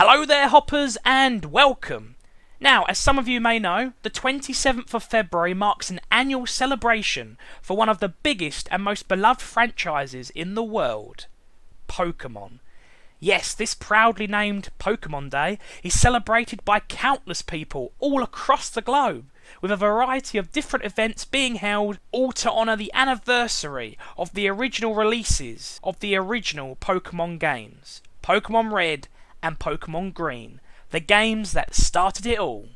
Hello there hoppers and welcome! Now, as some of you may know, the 27th of February marks an annual celebration for one of the biggest and most beloved franchises in the world, Pokémon. Yes, this proudly named Pokémon Day is celebrated by countless people all across the globe, with a variety of different events being held, all to honour the anniversary of the original releases of the original Pokémon games, Pokémon Red and Pokémon Green, the games that started it all.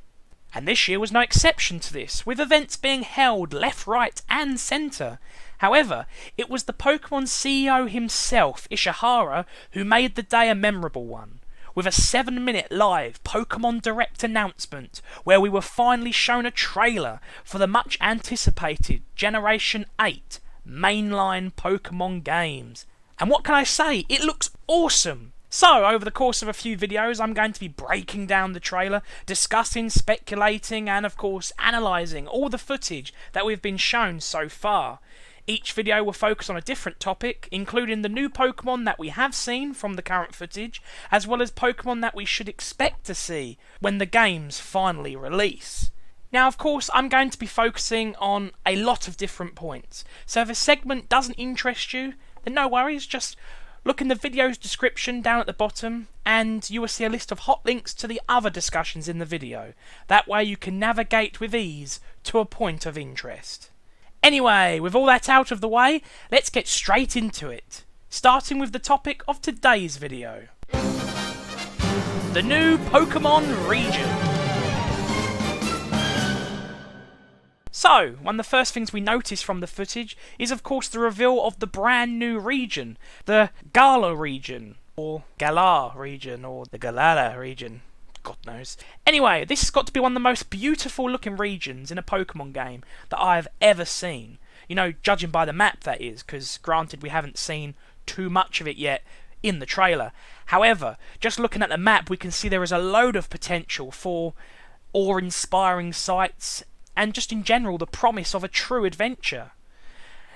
And this year was no exception to this, with events being held left, right and centre. However, it was the Pokémon CEO himself, Ishihara, who made the day a memorable one, with a 7-minute live Pokémon Direct announcement where we were finally shown a trailer for the much anticipated Generation 8 mainline Pokémon games. And what can I say? It looks awesome! So, over the course of a few videos, I'm going to be breaking down the trailer, discussing, speculating, and of course, analysing all the footage that we've been shown so far. Each video will focus on a different topic, including the new Pokémon that we have seen from the current footage, as well as Pokémon that we should expect to see when the games finally release. Now, of course, I'm going to be focusing on a lot of different points, so if a segment doesn't interest you, then no worries, just look in the video's description down at the bottom and you will see a list of hot links to the other discussions in the video. That way you can navigate with ease to a point of interest. Anyway, with all that out of the way, let's get straight into it. Starting with the topic of today's video. The new Pokémon region. So, one of the first things we notice from the footage is of course the reveal of the brand new region, the Galar region, or Galar region, or the Galar region, God knows. Anyway, this has got to be one of the most beautiful looking regions in a Pokemon game that I have ever seen. You know, judging by the map that is, because granted we haven't seen too much of it yet in the trailer. However, just looking at the map we can see there is a load of potential for awe-inspiring sights and just in general the promise of a true adventure.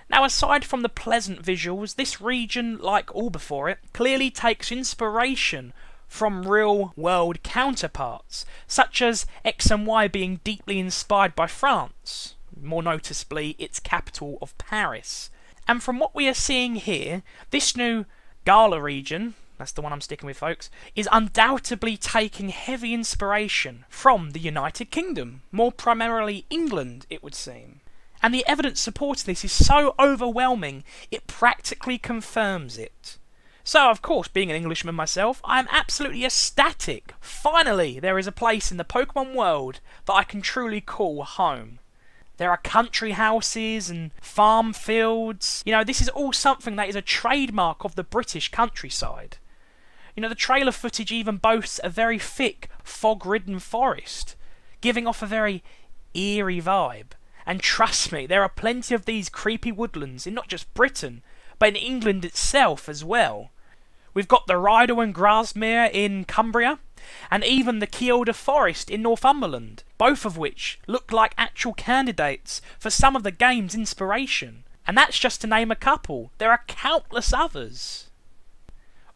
Now, aside from the pleasant visuals, this region, like all before it, clearly takes inspiration from real-world counterparts, such as X and Y being deeply inspired by France, more noticeably its capital of Paris. And from what we are seeing here, this new Galar region, that's the one I'm sticking with folks, is undoubtedly taking heavy inspiration from the United Kingdom, more primarily England it would seem. And the evidence supporting this is so overwhelming it practically confirms it. So of course, being an Englishman myself, I am absolutely ecstatic. Finally there is a place in the Pokemon world that I can truly call home. There are country houses and farm fields. You know, this is all something that is a trademark of the British countryside. You know, the trailer footage even boasts a very thick, fog-ridden forest, giving off a very eerie vibe. And trust me, there are plenty of these creepy woodlands in not just Britain, but in England itself as well. We've got the Rydal and Grasmere in Cumbria, and even the Kielder Forest in Northumberland, both of which look like actual candidates for some of the game's inspiration. And that's just to name a couple. There are countless others.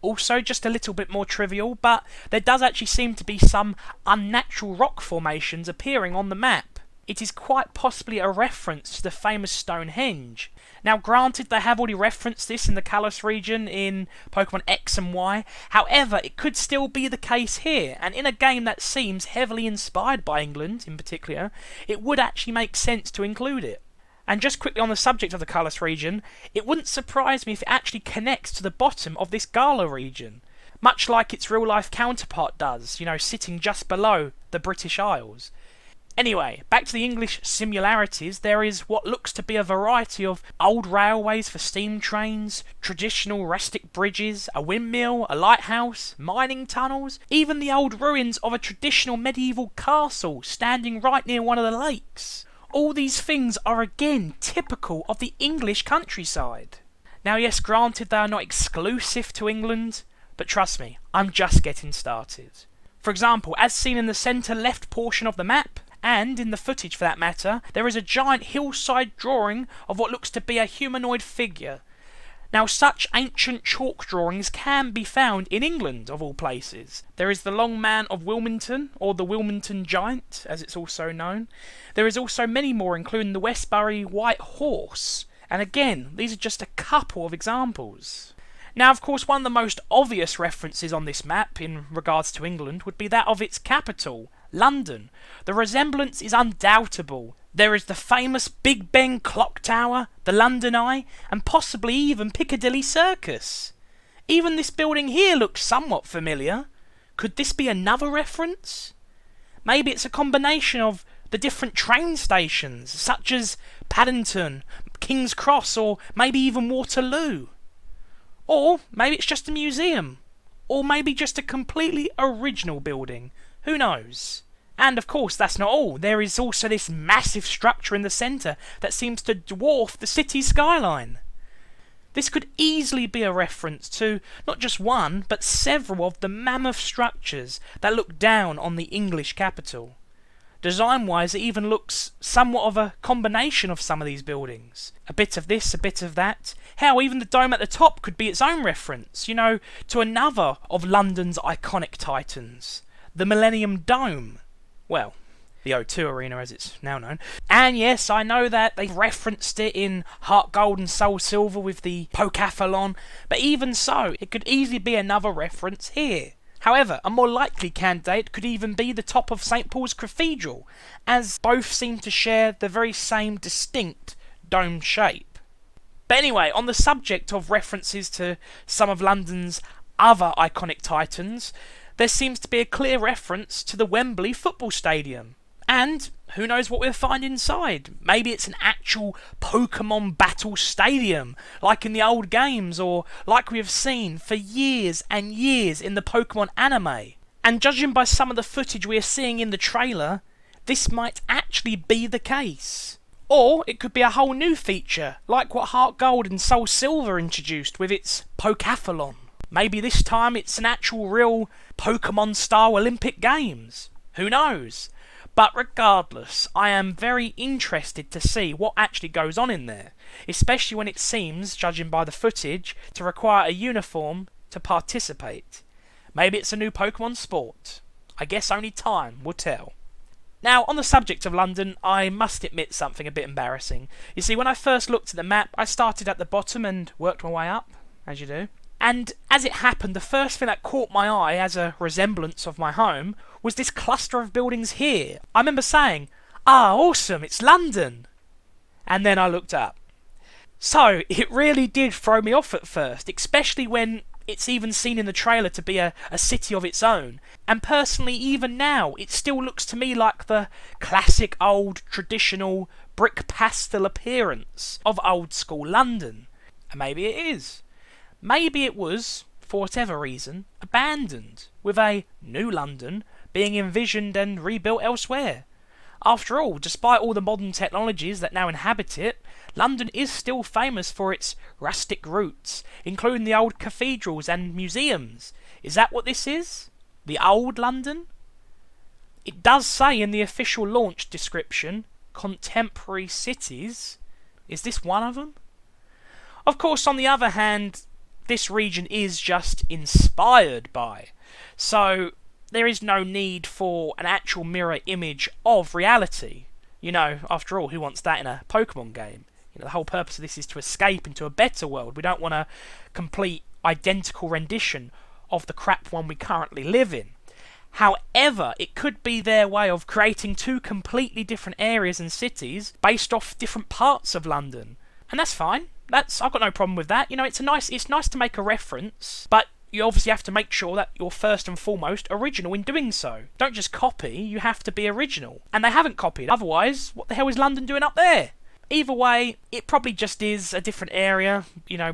Also, just a little bit more trivial, but there does actually seem to be some unnatural rock formations appearing on the map. It is quite possibly a reference to the famous Stonehenge. Now granted, they have already referenced this in the Kalos region in Pokémon X and Y, however, it could still be the case here, and in a game that seems heavily inspired by England in particular, it would actually make sense to include it. And just quickly on the subject of the Kalos region, it wouldn't surprise me if it actually connects to the bottom of this Galar region, much like its real-life counterpart does, you know, sitting just below the British Isles. Anyway, back to the English similarities, there is what looks to be a variety of old railways for steam trains, traditional rustic bridges, a windmill, a lighthouse, mining tunnels, even the old ruins of a traditional medieval castle standing right near one of the lakes. All these things are again typical of the English countryside. Now yes, granted they are not exclusive to England, but trust me, I'm just getting started. For example, as seen in the centre left portion of the map, and in the footage for that matter, there is a giant hillside drawing of what looks to be a humanoid figure. Now, such ancient chalk drawings can be found in England, of all places. There is the Long Man of Wilmington, or the Wilmington Giant, as it's also known. There is also many more, including the Westbury White Horse. And again, these are just a couple of examples. Now, of course, one of the most obvious references on this map in regards to England would be that of its capital, London. The resemblance is undoubtable. There is the famous Big Ben clock tower, the London Eye, and possibly even Piccadilly Circus. Even this building here looks somewhat familiar. Could this be another reference? Maybe it's a combination of the different train stations, such as Paddington, King's Cross, or maybe even Waterloo. Or maybe it's just a museum. Or maybe just a completely original building. Who knows? And of course, that's not all. There is also this massive structure in the centre that seems to dwarf the city skyline. This could easily be a reference to not just one, but several of the mammoth structures that look down on the English capital. Design-wise, it even looks somewhat of a combination of some of these buildings. A bit of this, a bit of that. Hell, even the dome at the top could be its own reference, to another of London's iconic titans, the Millennium Dome. Well, the O2 Arena as it's now known. And yes, I know that they've referenced it in Heart Gold and Soul Silver with the Pokémon, but even so, it could easily be another reference here. However, a more likely candidate could even be the top of St. Paul's Cathedral, as both seem to share the very same distinct dome shape. But anyway, on the subject of references to some of London's other iconic titans, there seems to be a clear reference to the Wembley football stadium. And who knows what we'll find inside? Maybe it's an actual Pokémon battle stadium, like in the old games, or like we have seen for years and years in the Pokémon anime. And judging by some of the footage we are seeing in the trailer, this might actually be the case. Or it could be a whole new feature, like what Heart Gold and Soul Silver introduced with its Pokéthalon. Maybe this time it's an actual real Pokémon-style Olympic Games. Who knows? But regardless, I am very interested to see what actually goes on in there, especially when it seems, judging by the footage, to require a uniform to participate. Maybe it's a new Pokémon sport. I guess only time will tell. Now, on the subject of London, I must admit something a bit embarrassing. You see, when I first looked at the map, I started at the bottom and worked my way up, as you do. And as it happened, the first thing that caught my eye as a resemblance of my home was this cluster of buildings here. I remember saying, "Ah, awesome, it's London." And then I looked up. So, it really did throw me off at first, especially when it's even seen in the trailer to be a city of its own. And personally, even now, it still looks to me like the classic old traditional brick pastel appearance of old school London. And maybe it is. Maybe it was, for whatever reason, abandoned, with a new London being envisioned and rebuilt elsewhere. After all, despite all the modern technologies that now inhabit it, London is still famous for its rustic roots, including the old cathedrals and museums. Is that what this is? The old London? It does say in the official launch description, contemporary cities. Is this one of them? Of course, on the other hand, this region is just inspired by. So, there is no need for an actual mirror image of reality. After all, who wants that in a Pokemon game? The whole purpose of this is to escape into a better world. We don't want a complete identical rendition of the crap one we currently live in. However, it could be their way of creating two completely different areas and cities based off different parts of London. And that's fine. I've got no problem with that. It's nice to make a reference, but you obviously have to make sure that you're first and foremost original in doing so. Don't just copy, you have to be original. And they haven't copied, otherwise, what the hell is London doing up there? Either way, it probably just is a different area,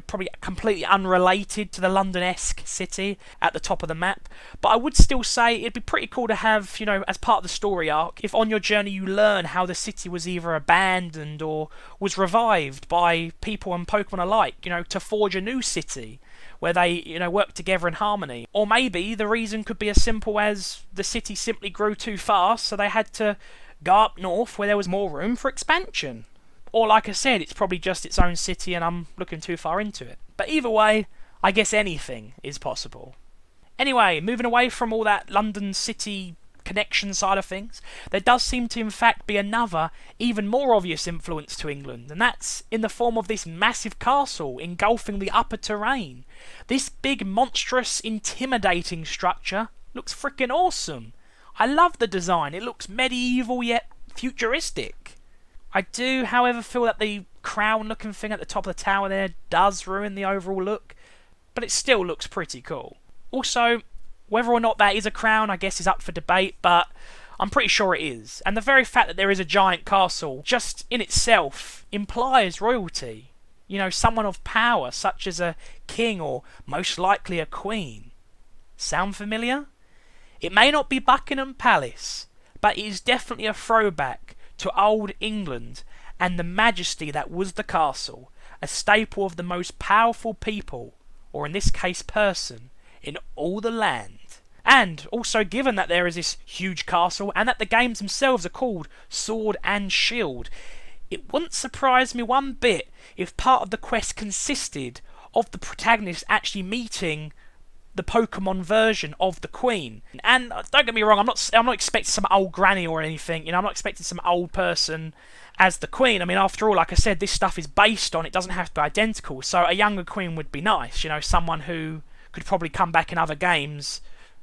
probably completely unrelated to the London-esque city at the top of the map. But I would still say it'd be pretty cool to have, as part of the story arc, if on your journey you learn how the city was either abandoned or was revived by people and Pokemon alike, to forge a new city where they, work together in harmony. Or maybe the reason could be as simple as the city simply grew too fast, so they had to go up north where there was more room for expansion. Or like I said, it's probably just its own city and I'm looking too far into it. But either way, I guess anything is possible. Anyway, moving away from all that London city connection side of things, there does seem to in fact be another, even more obvious influence to England, and that's in the form of this massive castle engulfing the upper terrain. This big, monstrous, intimidating structure looks freaking awesome. I love the design. It looks medieval yet futuristic. I do, however, feel that the crown-looking thing at the top of the tower there does ruin the overall look, but it still looks pretty cool. Also, whether or not that is a crown, I guess, is up for debate, but I'm pretty sure it is. And the very fact that there is a giant castle, just in itself, implies royalty. You know, someone of power, such as a king or most likely a queen. Sound familiar? It may not be Buckingham Palace, but it is definitely a throwback to old England and the majesty that was the castle, a staple of the most powerful people, or in this case person, in all the land. And also, given that there is this huge castle and that the games themselves are called Sword and Shield, it wouldn't surprise me one bit if part of the quest consisted of the protagonist actually meeting the Pokemon version of the Queen. And don't get me wrong, I'm not expecting some old granny or anything. You know, I'm not expecting some old person as the Queen. I mean, after all, like I said, this stuff is based on, it doesn't have to be identical. So a younger Queen would be nice. You know, someone who could probably come back in other games,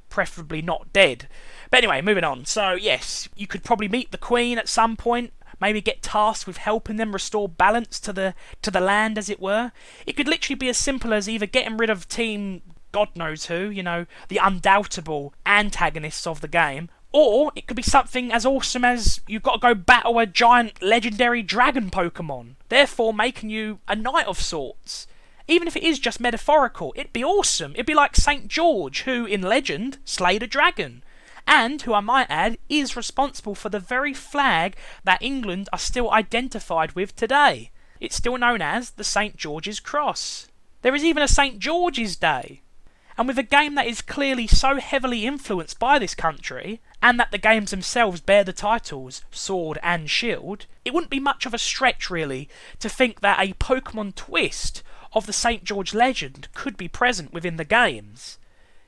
preferably not dead. But anyway, moving on. So yes, you could probably meet the Queen at some point, maybe get tasked with helping them restore balance to the land, as it were. It could literally be as simple as either getting rid of Team God knows who, you know, the undoubtable antagonists of the game, or it could be something as awesome as you've got to go battle a giant legendary dragon Pokemon, therefore making you a knight of sorts. Even if it is just metaphorical, it'd be awesome. It'd be like St. George, who, in legend, slayed a dragon. And, who I might add, is responsible for the very flag that England are still identified with today. It's still known as the St. George's Cross. There is even a St. George's Day. And with a game that is clearly so heavily influenced by this country, and that the games themselves bear the titles Sword and Shield, it wouldn't be much of a stretch, really, to think that a Pokemon twist of the St. George legend could be present within the games.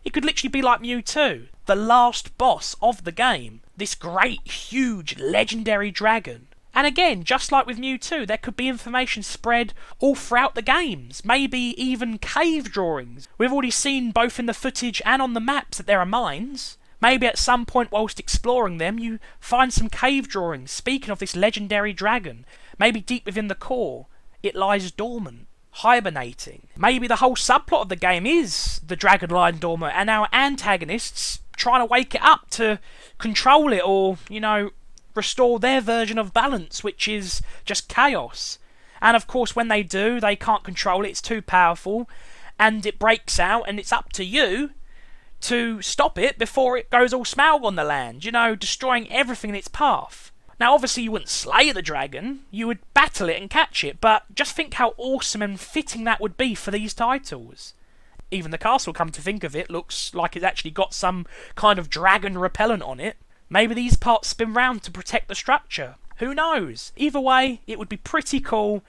It could literally be like Mewtwo, the last boss of the game, this great, huge, legendary dragon. And again, just like with Mewtwo, there could be information spread all throughout the games, maybe even cave drawings. We've already seen both in the footage and on the maps that there are mines. Maybe at some point whilst exploring them, you find some cave drawings speaking of this legendary dragon. Maybe deep within the core, it lies dormant, hibernating. Maybe the whole subplot of the game is the dragon lying dormant and our antagonists trying to wake it up to control it, or, you know, restore their version of balance, which is just chaos. And of course, when they do, they can't control it, it's too powerful, and it breaks out, and it's up to you to stop it before it goes all smaug on the land, you know, destroying everything in its path. Now, obviously, you wouldn't slay the dragon, you would battle it and catch it, but just think how awesome and fitting that would be for these titles. Even the castle, come to think of it, looks like it's actually got some kind of dragon repellent on it. Maybe these parts spin round to protect the structure. Who knows? Either way, it would be pretty cool.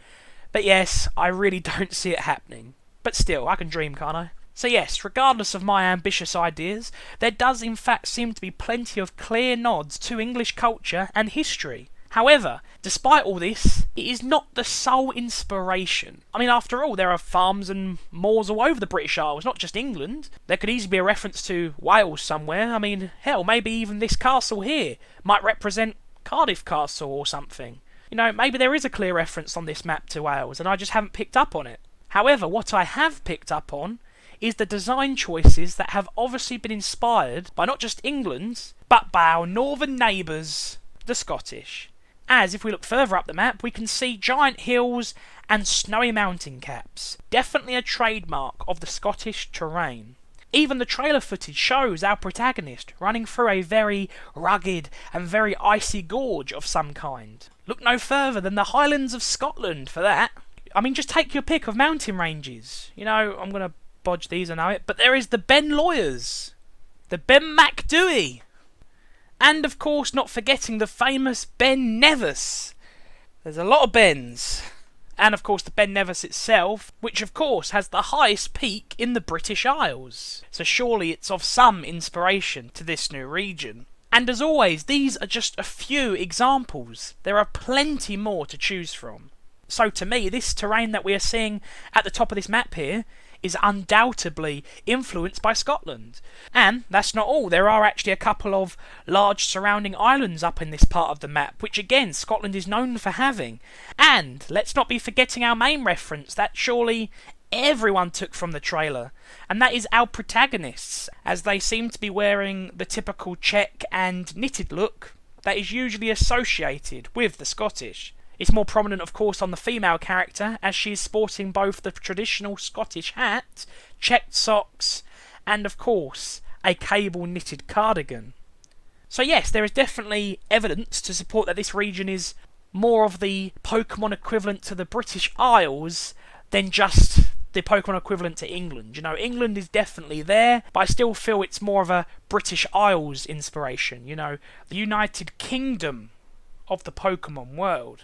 But yes, I really don't see it happening. But still, I can dream, can't I? So yes, regardless of my ambitious ideas, there does in fact seem to be plenty of clear nods to English culture and history. However, despite all this, it is not the sole inspiration. I mean, after all, there are farms and moors all over the British Isles, not just England. There could easily be a reference to Wales somewhere. I mean, hell, maybe even this castle here might represent Cardiff Castle or something. You know, maybe there is a clear reference on this map to Wales, and I just haven't picked up on it. However, what I have picked up on is the design choices that have obviously been inspired by not just England, but by our northern neighbours, the Scottish. As, if we look further up the map, we can see giant hills and snowy mountain caps. Definitely a trademark of the Scottish terrain. Even the trailer footage shows our protagonist running through a very rugged and very icy gorge of some kind. Look no further than the Highlands of Scotland for that. I mean, just take your pick of mountain ranges. You know, I'm going to bodge these, I know it, but there is the Ben Lawyers, the Ben Macdooey, and of course not forgetting the famous Ben Nevis. There's a lot of Bens, And of course the Ben Nevis itself, which of course has the highest peak in the British Isles. So surely it's of some inspiration to this new region. And as always, these are just a few examples. There are plenty more to choose from. So to me, this terrain that we are seeing at the top of this map here is undoubtedly influenced by Scotland. And that's not all. There are actually a couple of large surrounding islands up in this part of the map, which again, Scotland is known for having. And let's not be forgetting our main reference that surely everyone took from the trailer, and that is our protagonists, as they seem to be wearing the typical check and knitted look that is usually associated with the Scottish. It's more prominent, of course, on the female character, as she is sporting both the traditional Scottish hat, checked socks, and of course, a cable knitted cardigan. So yes, there is definitely evidence to support that this region is more of the Pokémon equivalent to the British Isles than just the Pokémon equivalent to England. You know, England is definitely there, but I still feel it's more of a British Isles inspiration. You know, the United Kingdom of the Pokémon world.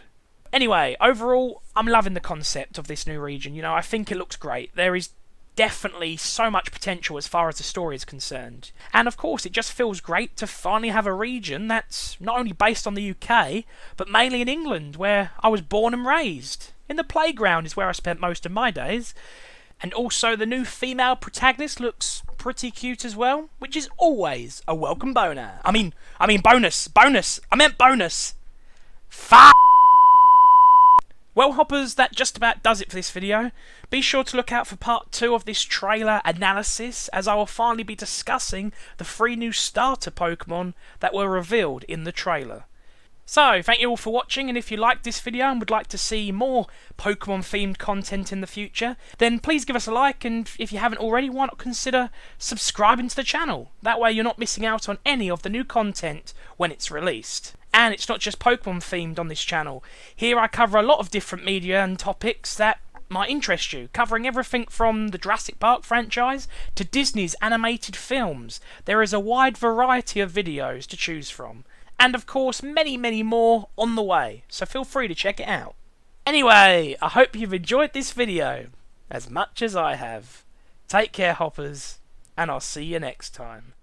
Anyway, overall, I'm loving the concept of this new region. You know, I think it looks great. There is definitely so much potential as far as the story is concerned. And of course, it just feels great to finally have a region that's not only based on the UK, but mainly in England, where I was born and raised. In the playground is where I spent most of my days. And also, the new female protagonist looks pretty cute as well, which is always a welcome bonus. I mean bonus. I meant bonus. Well, hoppers, that just about does it for this video. Be sure to look out for part 2 of this trailer analysis, as I will finally be discussing the 3 new starter Pokemon that were revealed in the trailer. So, thank you all for watching, and if you liked this video and would like to see more Pokemon themed content in the future, then please give us a like, and if you haven't already, why not consider subscribing to the channel? That way you're not missing out on any of the new content when it's released. And it's not just Pokemon themed on this channel. Here I cover a lot of different media and topics that might interest you, covering everything from the Jurassic Park franchise to Disney's animated films. There is a wide variety of videos to choose from. And of course, many, many more on the way, so feel free to check it out. Anyway, I hope you've enjoyed this video as much as I have. Take care, hoppers, and I'll see you next time.